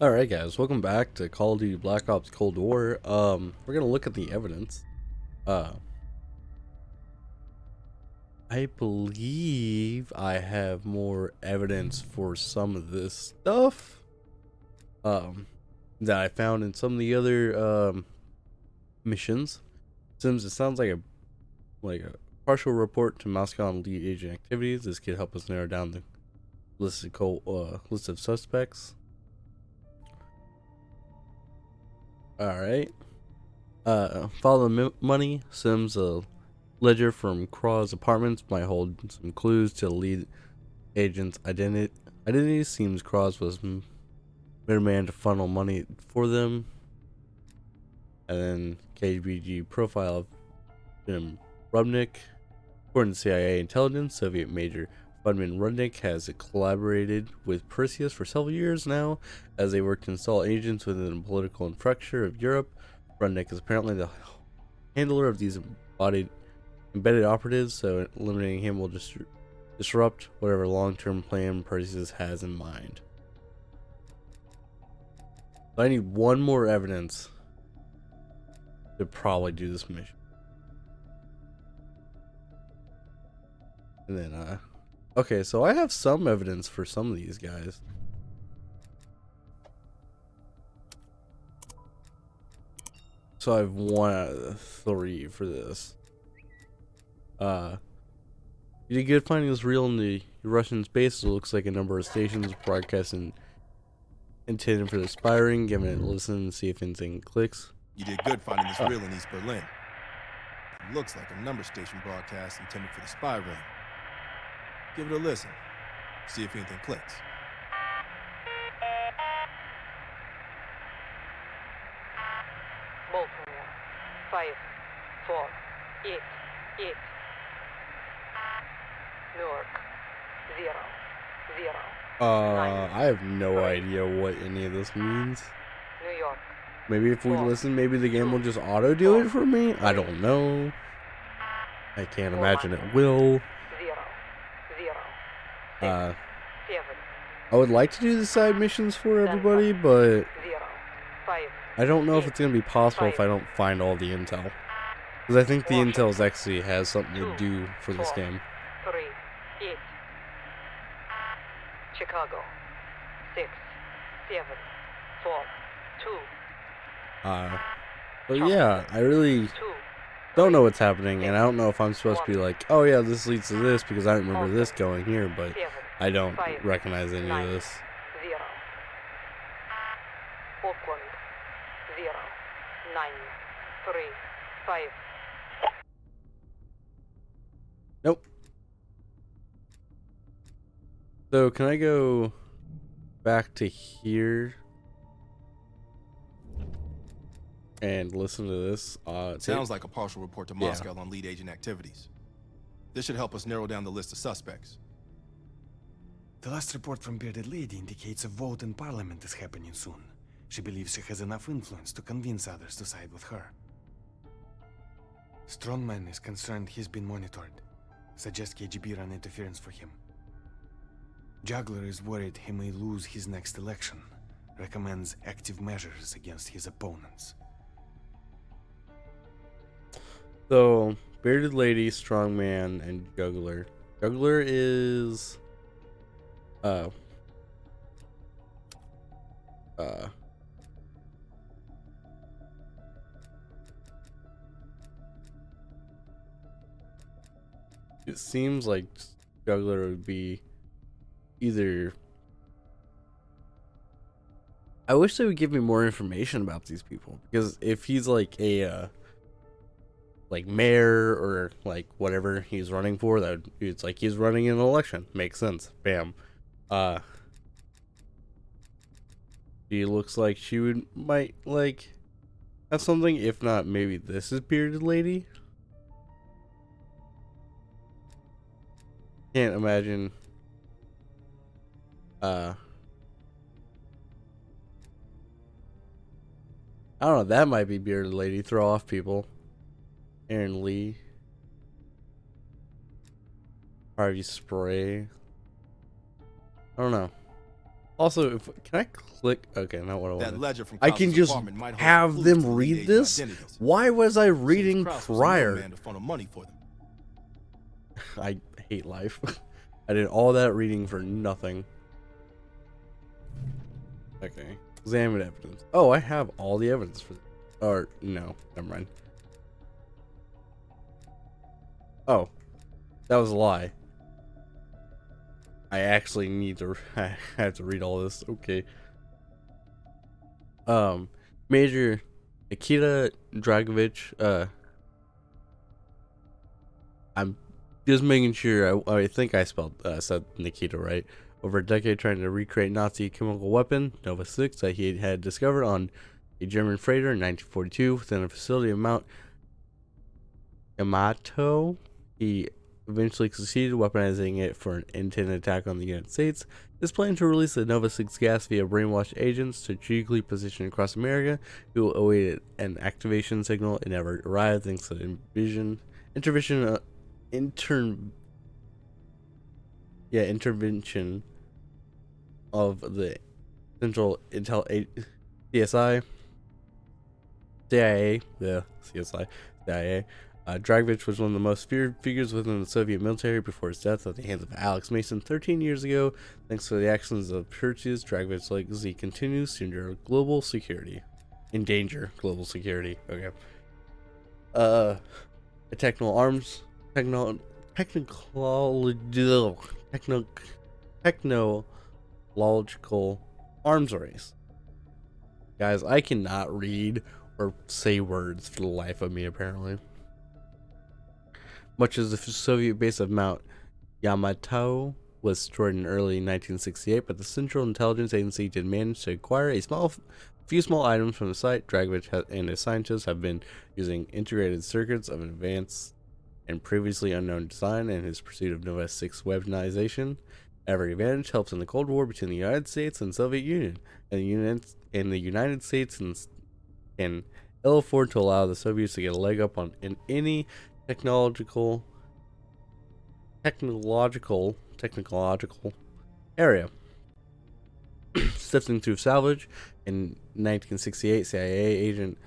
Alright guys, welcome back to Call of Duty Black Ops Cold War. We're gonna look at the evidence. Uh I believe I have more evidence for some of this stuff that I found in some of the other missions. It sounds like a partial report to Moscow on lead agent activities. This could help us narrow down the list of suspects. Alright. Follow the money. Sims, a ledger from Kraw's apartments might hold some clues to the lead agent's identity. Seems Kraw's was middleman to funnel money for them. And then KGB profile of Jim Rubnik. According to CIA intelligence, Soviet Major Budman Rudnik has collaborated with Perseus for several years now as they work to install agents within the political infrastructure of Europe. Rudnik is apparently the handler of these embedded operatives, so eliminating him will just disrupt whatever long-term plan Perseus has in mind. So I need one more evidence to probably do this mission. And then, okay, so I have some evidence for some of these guys. So I have 1 out of 3 for this. You did good finding this reel in the Russian space. It looks like a number of stations broadcasting intended for the spy ring. Give it a listen and see if anything clicks. You did good finding this reel in East Berlin. It looks like a number station broadcast intended for the spy ring. Give it a listen. See if anything clicks. Baltimore, 5, 4, 8, 8. Newark, 0, 0. I have no idea what any of this means. New York. Maybe if we listen, maybe the game will just auto do it for me. I don't know. I can't imagine it will. 0, 0. 7. 7. I would like to do the side missions for everybody, but 0, 5. I don't know if it's gonna be possible if I don't find all the intel. Because I think the intel actually has something to do for this game. 3, 8. Chicago, 6, 7, 4, 2. But yeah, I really 2. don't know what's happening, and I don't know if I'm supposed to be like, oh yeah, this leads to this because I remember this going here, but I don't recognize any of this. 0. Oakland, 0, 9, 3, 5. Nope. So can I go back to here and listen to this? Sounds like a partial report to Moscow on lead agent activities. This should help us narrow down the list of suspects. The last report from Bearded Lady indicates a vote in Parliament is happening soon. She believes she has enough influence to convince others to side with her. Strongman is concerned he's been monitored. Suggests KGB run interference for him. Juggler is worried he may lose his next election. Recommends active measures against his opponents. So, Bearded Lady, Strongman, and Juggler. Juggler is... It seems like Juggler would be either... I wish they would give me more information about these people, because if he's like a like mayor or like whatever he's running for, that it's like he's running in an election. Makes sense. Bam. She looks like she might like have something. If not, maybe this is Bearded Lady. Can't imagine. I don't know. That might be Bearded Lady. Throw off people. Aaron Lee. Harvey Spray. I don't know. Also, can I click? Okay, not what I That want. ledger from I can Klaus's just apartment might hold have clues them to the read agent this. identities. Why was I Seems reading Kraus was the prior? man to funnel money for them. I hate life. I did all that reading for nothing. Okay. Examine evidence. Oh, I have all the evidence for this. Or, no. Never mind. Oh. That was a lie. I actually need to... I have to read all this. Okay. Major Nikita Dragovich, I'm just making sure. I think I said Nikita right. Over a decade trying to recreate Nazi chemical weapon Nova 6 that he had discovered on a German freighter in 1942 within a facility of Mount Yamato. He eventually succeeded weaponizing it for an intended attack on the United States. His plan to release the Nova 6 gas via brainwashed agents strategically positioned across America, who awaited an activation signal. It never arrived thanks to the intervention of the Central Intel CIA. Dragovich was one of the most feared figures within the Soviet military before his death at the hands of Alex Mason 13 years ago. Thanks to the actions of Churches, Dragovich's legacy continues to endanger global security. Okay. A technological arms race. Guys, I cannot read or say words for the life of me, apparently. Much as the Soviet base of Mount Yamato was destroyed in early 1968, but the Central Intelligence Agency did manage to acquire a few small items from the site. Dragovich and his scientists have been using integrated circuits of advanced and previously unknown design in his pursuit of Nova 6 weaponization. Every advantage helps in the Cold War between the United States and Soviet Union, and the United States can ill afford to allow the Soviets to get a leg up on in any technological area. Sifting through salvage, in 1968, CIA agent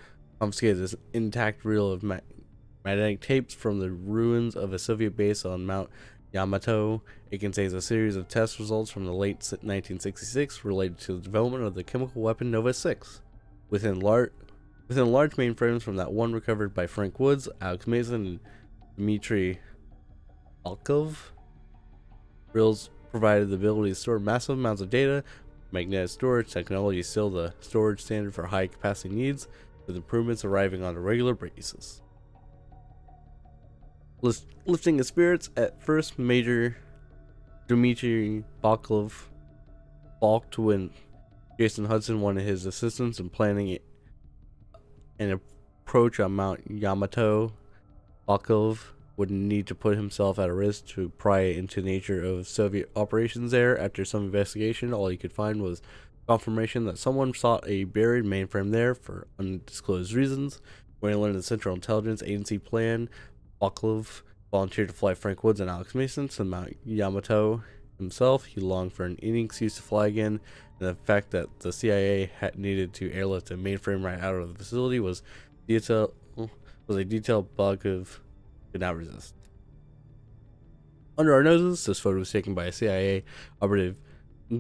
confiscated this intact reel of magnetic tapes from the ruins of a Soviet base on Mount Yamato. It contains a series of test results from the late 1966 related to the development of the chemical weapon Nova 6. Within large mainframes from that one recovered by Frank Woods, Alex Mason, and Dmitry Alkov. Reels provided the ability to store massive amounts of data. Magnetic storage technology is still the storage standard for high capacity needs, with improvements arriving on a regular basis. Lifting his spirits, at first Major Dmitry Balkov balked when Jason Hudson wanted his assistance in planning an approach on Mount Yamato. Balkov would need to put himself at a risk to pry into the nature of Soviet operations there. After some investigation, all he could find was confirmation that someone sought a buried mainframe there for undisclosed reasons. When he learned the Central Intelligence Agency plan, Balkov volunteered to fly Frank Woods and Alex Mason to Mount Yamato himself. He longed for any excuse to fly again, and the fact that the CIA had needed to airlift a mainframe right out of the facility was a detail Balkov could not resist. Under our noses, this photo was taken by a CIA operative,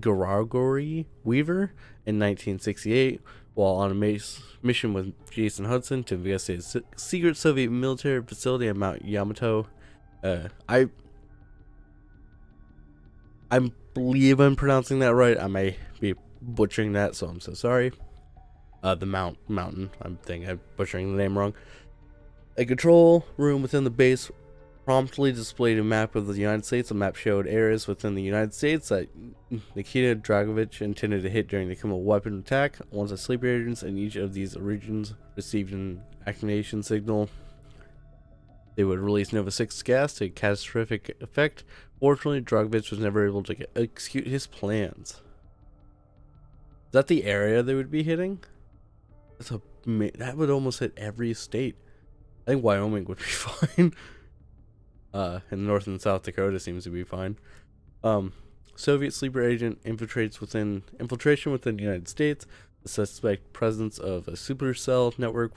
Gregory Weaver, in 1968, while on a mission with Jason Hudson to investigate a secret Soviet military facility at Mount Yamato. I believe I'm pronouncing that right. I may be butchering that, so I'm so sorry. The mountain. I'm butchering the name wrong. A control room within the base promptly displayed a map of the United States. The map showed areas within the United States that Nikita Dragovich intended to hit during the chemical weapon attack. Once the sleeper agents in each of these regions received an activation signal, they would release Nova 6 gas to catastrophic effect. Fortunately, Dragovich was never able to execute his plans. Is that the area they would be hitting? That would almost hit every state. I think Wyoming would be fine. And North and South Dakota seems to be fine. Soviet sleeper agent infiltration within the United States. The suspect presence of a supercell network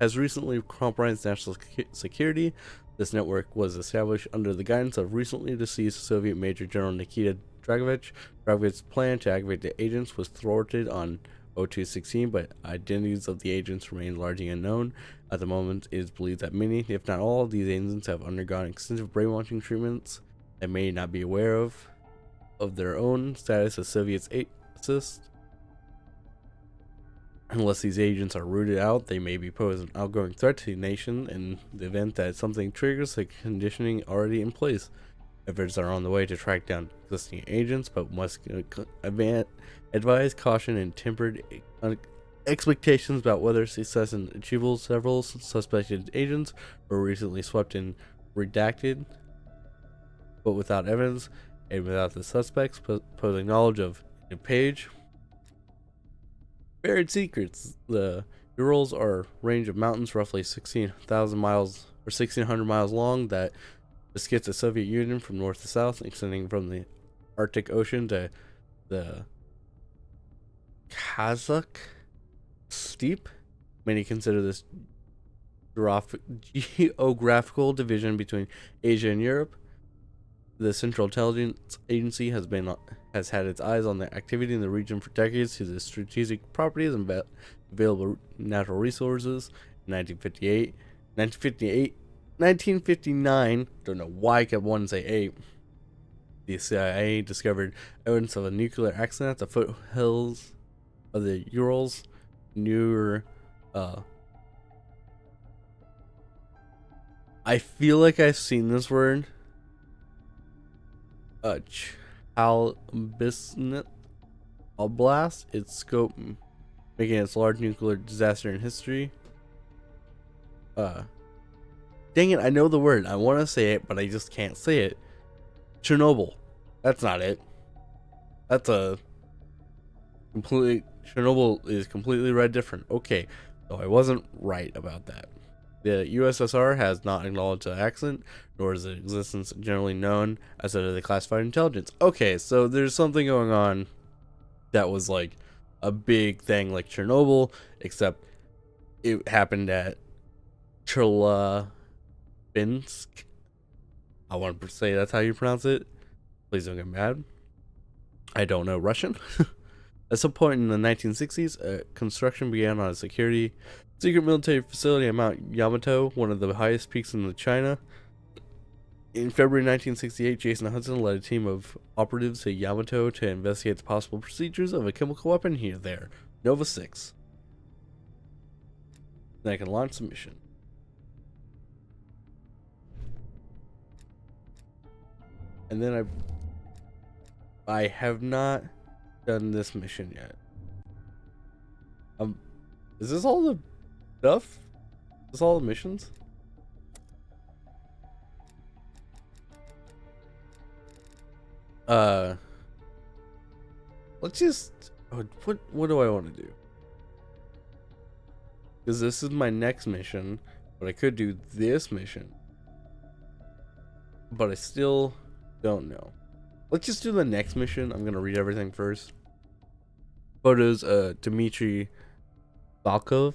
has recently compromised national security. This network was established under the guidance of recently deceased Soviet Major General Nikita Dragovich. Dragovich's plan to activate the agents was thwarted on 0216, but identities of the agents remain largely unknown. At the moment, it is believed that many, if not all, of these agents have undergone extensive brainwashing treatments and may not be aware of their own status as Soviet assist. Unless these agents are rooted out, they may be posed an outgoing threat to the nation in the event that something triggers the conditioning already in place. Efforts are on the way to track down existing agents, but must advise caution and tempered expectations about whether success is achievable. Several suspected agents were recently swept in redacted, but without evidence and without the suspects posing knowledge of a page. Buried secrets. The Urals are a range of mountains roughly 16,000 miles or 1,600 miles long that escapes the Soviet Union from north to south, extending from the Arctic Ocean to the Kazakh Steppe. Many consider this geographical division between Asia and Europe. The Central Intelligence Agency has had its eyes on the activity in the region for decades due to the strategic properties and available natural resources. In 1959, don't know why I kept wanting to say 8, the CIA discovered evidence of a nuclear accident at the foothills of the Urals near, I feel like I've seen this word, Chalbisnet Oblast, its scope making its large nuclear disaster in history. Dang it, I know the word. I want to say it, but I just can't say it. Chernobyl. That's not it. That's a completely... Chernobyl is completely read different. Okay, so I wasn't right about that. The USSR has not acknowledged the accident, nor is its existence generally known as of the classified intelligence. Okay, so there's something going on that was like a big thing like Chernobyl, except it happened at Chelyabinsk. I want to say that's how you pronounce it. Please don't get mad. I don't know Russian. At some point in the 1960s, construction began on a secret military facility at Mount Yamato, one of the highest peaks in China. In February 1968, Jason Hudson led a team of operatives to Yamato to investigate the possible procedures of a chemical weapon here there, Nova 6. Then I can launch the mission. And then I have not done this mission yet. Is this all the stuff? Is this all the missions? Let's just... What do I want to do? Because this is my next mission, but I could do this mission. But I still don't know. Let's just do the next mission. I'm going to read everything first. Photos, Dmitry Balkov.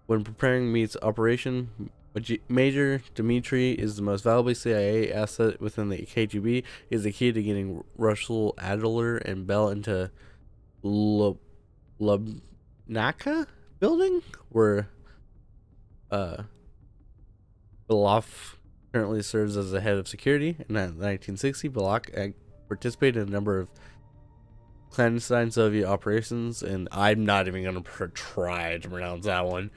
When preparing meets operation, Major Dmitry is the most valuable CIA asset within the KGB. He is the key to getting Russell Adler and Bell into Lubnaka building, where Belov currently serves as the head of security. In 1960, Belov participated in a number of clandestine Soviet operations, and I'm not even going to try to pronounce that one.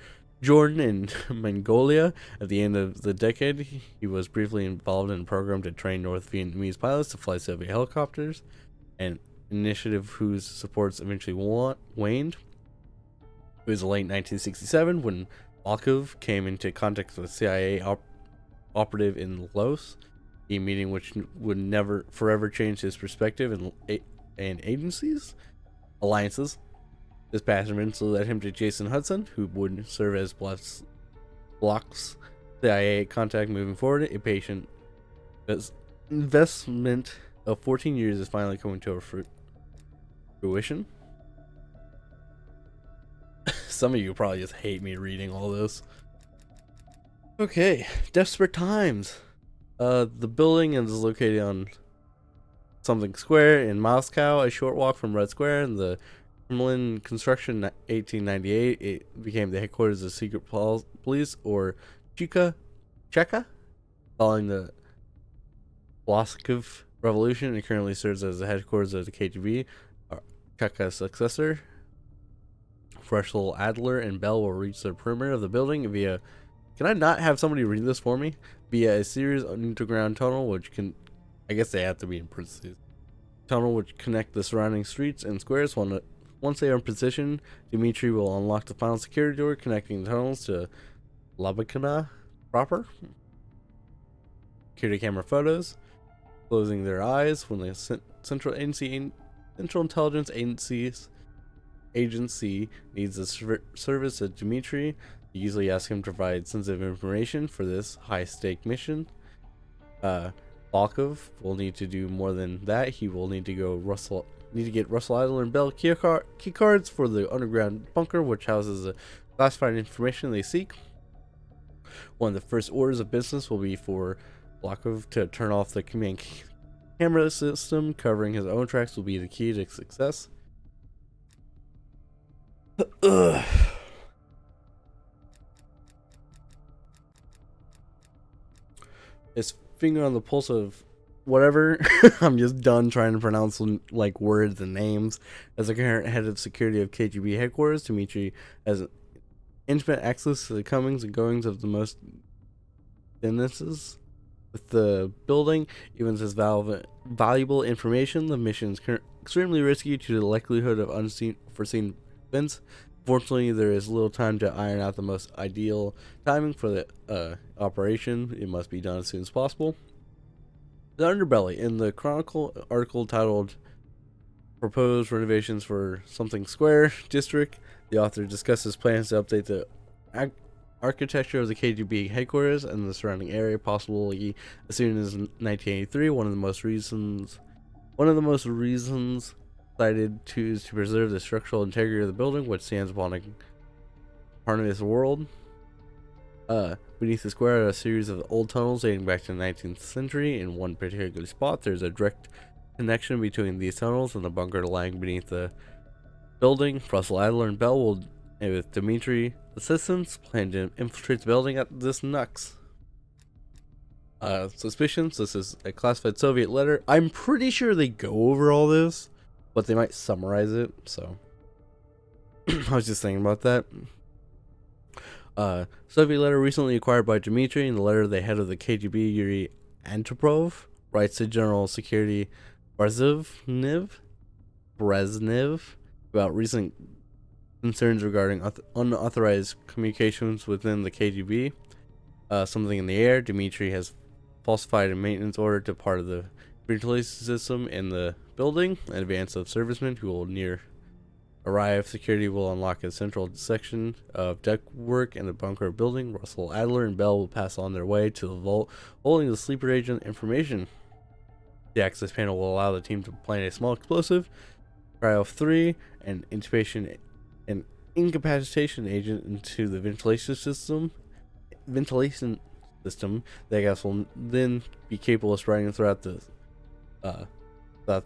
Jordan and Mongolia. At the end of the decade, he was briefly involved in a program to train North Vietnamese pilots to fly Soviet helicopters, an initiative whose supports eventually waned. It was late 1967 when Malkov came into contact with a CIA operative in Laos, a meeting which would never forever change his perspective and agencies, alliances. This path eventually led him to Jason Hudson, who would serve as Block's CIA contact moving forward. A patient investment of 14 years is finally coming to a fruition. Some of you probably just hate me reading all this. Okay, desperate times. The building is located on something square in Moscow, a short walk from Red Square. In the Kremlin construction in 1898, it became the headquarters of secret police, or Cheka, following the Bolshevik Revolution. It currently serves as the headquarters of the KGB. Cheka's successor, Russell Adler and Bell, will reach the perimeter of the building via... Can I not have somebody read this for me? Via a series of underground tunnel, which can... I guess they have to be in parentheses. Tunnel which connect the surrounding streets and squares. Once they are in position, Dmitri will unlock the final security door connecting the tunnels to Labakina proper. Security camera photos. Closing their eyes when the Central Intelligence Agency needs the service of Dmitri. They usually ask him to provide sensitive information for this high-stake mission. Volkov will need to do more than that. He will need to get Russell Adler and Bell key cards for the underground bunker, which houses the classified information they seek. One of the first orders of business will be for Volkov to turn off the command camera system. Covering his own tracks will be the key to success. His finger on the pulse of whatever. I'm just done trying to pronounce like words and names. As the current head of security of KGB headquarters, Dmitri has intimate access to the comings and goings of the most businesses with the building. Even as valuable information, the mission is extremely risky due to the likelihood of unforeseen events. Fortunately, there is little time to iron out the most ideal timing for the operation. It must be done as soon as possible. The underbelly. In the Chronicle article titled Proposed Renovations for Something Square District, the author discusses plans to update the architecture of the KGB headquarters and the surrounding area, possibly as soon as 1983. One of the most reasons cited is to preserve the structural integrity of the building, which stands upon a part of this world. Beneath the square are a series of old tunnels dating back to the 19th century. In one particular spot, there's a direct connection between these tunnels and the bunker lying beneath the building. Russell Adler and Bell will, with Dmitri assistance, plan to infiltrate the building at this nux. Suspicions. This is a classified Soviet letter. I'm pretty sure they go over all this, but they might summarize it, so I was just thinking about that. Soviet letter recently acquired by Dmitri. In the letter, the head of the KGB, Yuri Antropov, writes to General Security Brezhnev about recent concerns regarding unauthorized communications within the KGB. Something in the air. Dmitri has falsified a maintenance order to part of the ventilation system in the building. In advance of servicemen who will arrive, security will unlock a central section of deck work in the bunker building. Russell Adler and Bell will pass on their way to the vault holding the sleeper agent information. The access panel will allow the team to plant a small explosive, Cryo-3, and incapacitation agent into the ventilation system. The gas will then be capable of spreading throughout the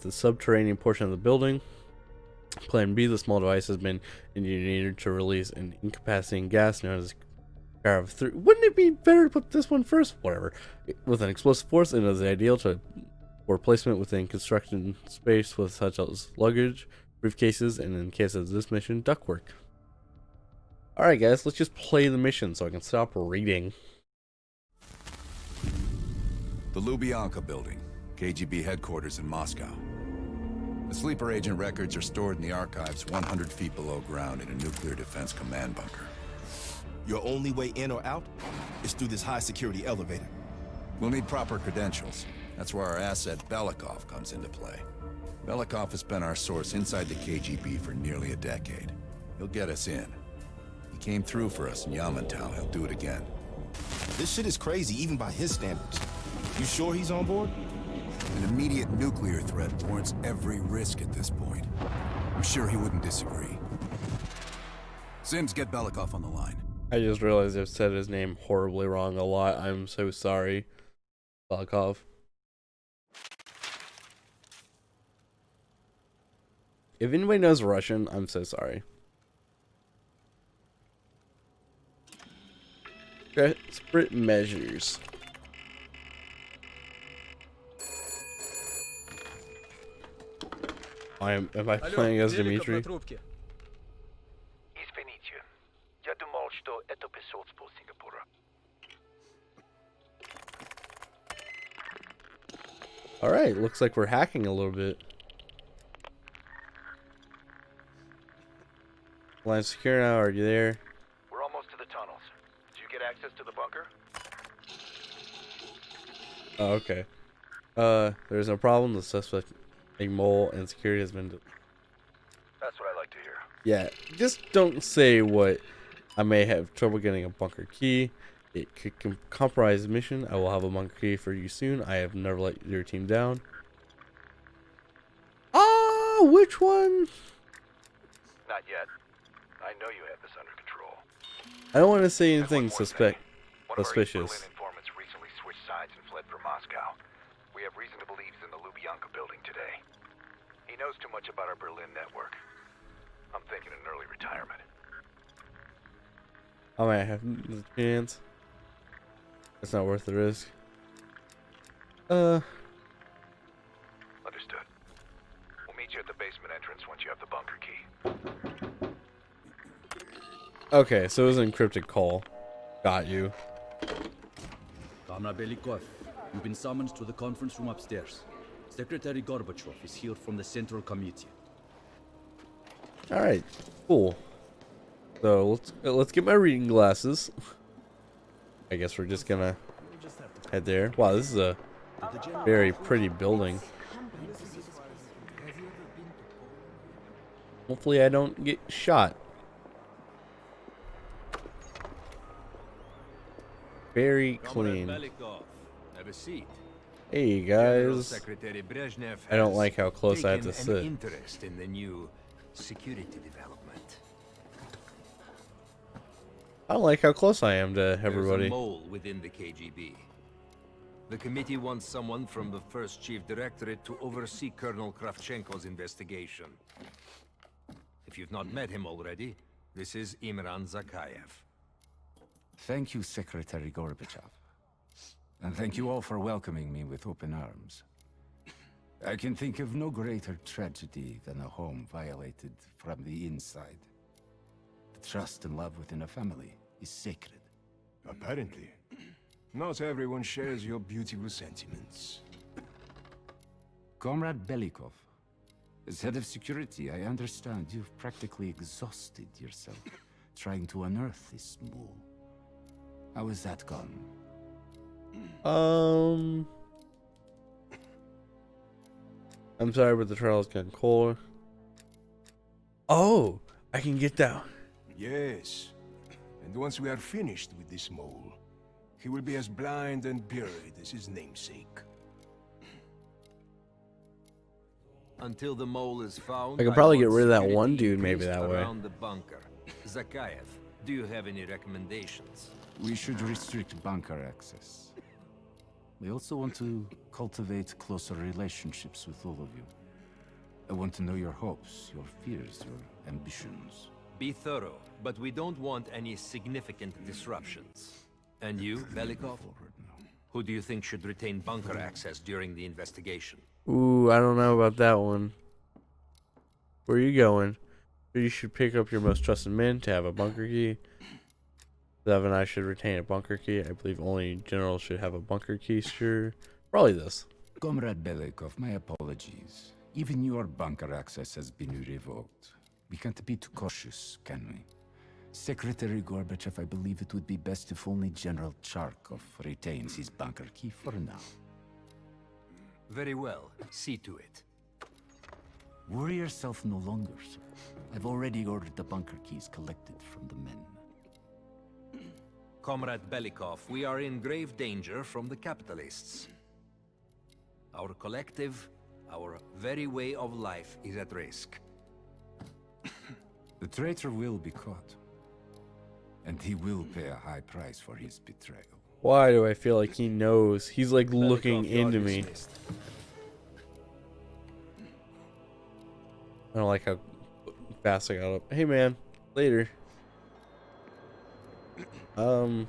subterranean portion of the building. Plan B, the small device has been engineered to release an incapacitating gas known as Cryo-3. Wouldn't it be better to put this one first? Whatever. With an explosive force, it is ideal for placement within construction space with such as luggage, briefcases, and in case of this mission, ductwork. Alright guys, let's just play the mission so I can stop reading. The Lubyanka Building, KGB headquarters in Moscow. The sleeper agent records are stored in the archives 100 feet below ground in a nuclear defense command bunker. Your only way in or out is through this high-security elevator. We'll need proper credentials. That's where our asset Belikov comes into play. Belikov has been our source inside the KGB for nearly a decade. He'll get us in. He came through for us in Yamantau. He'll do it again. This shit is crazy, even by his standards. You sure he's on board? An immediate nuclear threat warrants every risk at this point. I'm sure he wouldn't disagree. Sims, get Belikov on the line. I just realized I've said his name horribly wrong a lot. I'm so sorry, Belikov. If anybody knows Russian, I'm so sorry. Desperate measures. Am I playing as Dmitri? Извините, я думал, что это посольство Сингапура. Alright, looks like we're hacking a little bit. Line secure now, are you there? We're almost to the tunnels. Did you get access to the bunker? Oh, okay. There's no problem. The suspect, a mole, and security has been... That's what I like to hear. Yeah, just don't say what I may have trouble getting a bunker key. It could compromise the mission. I will have a bunker key for you soon. I have never let your team down. Ah, which one? Not yet. I know you have this under control. I don't want to say And anything one more thing. One of our East suspicious. Berlin informants recently switched sides and fled for Moscow. We have reason to believe he's in the Lubyanka building today. He knows too much about our Berlin network. I'm thinking an early retirement. I might have the chance. It's not worth the risk. Understood. We'll meet you at the basement entrance once you have the bunker key. Okay, so it was an encrypted call. Got you. Comrade Belikov, you've been summoned to the conference room upstairs. Secretary Gorbachev is here from the Central Committee. Alright, cool. So let's get my reading glasses. I guess we're just gonna head there. Wow, this is a very pretty building. Hopefully I don't get shot. Very clean. Have a seat. Hey General guys. Secretary Brezhnev I don't has like how close I have to taken sit. an interest in the new security development. I don't like how close I am to There's everybody. a mole within the KGB. The committee wants someone from the first chief directorate to oversee Colonel Kravchenko's investigation. If you've not met him already, this is Imran Zakayev. Thank you, Secretary Gorbachev. And thank you all for welcoming me with open arms. I can think of no greater tragedy than a home violated from the inside. The trust and love within a family is sacred. Apparently. Not everyone shares your beautiful sentiments. Comrade Belikov, as head of security, I understand you've practically exhausted yourself trying to unearth this mole. How has that gone? I'm sorry, but the trial has gotten colder. Oh, I can get that. Yes. And once we are finished with this mole, he will be as blind and buried as his namesake. Until the mole is found, I could probably get want rid of that security one dude maybe increased that way. around the bunker. Zakayev, do you have any recommendations? We should restrict bunker access. We also want to cultivate closer relationships with all of you. I want to know your hopes, your fears, your ambitions. Be thorough, but we don't want any significant disruptions. And you, Belikov? Who do you think should retain bunker access during the investigation? Ooh, I don't know about that one. Where are you going? You should pick up your most trusted men to have a bunker key. Zev and I should retain a bunker key. I believe only generals should have a bunker key, sure. Probably this. Comrade Belikov, my apologies. Even your bunker access has been revoked. We can't be too cautious, can we? Secretary Gorbachev, I believe it would be best if only General Charkov retains his bunker key for now. Very well. See to it. Worry yourself no longer, sir. I've already ordered the bunker keys collected from the men. Comrade Belikov, we are in grave danger from the capitalists. Our collective, our very way of life is at risk. The traitor will be caught. And he will pay a high price for his betrayal. Why do I feel like he knows? He's like looking into me. I don't like how fast I got up. Hey man, later. Gonna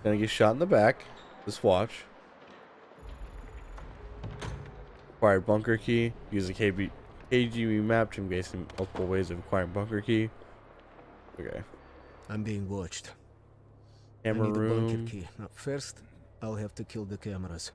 get shot in the back. Just watch. Acquire bunker key. Use a KGB map to investigate multiple ways of acquiring bunker key. Okay. I'm being watched. Camera I need a room. bunker key. Now, first, I'll have to kill the cameras.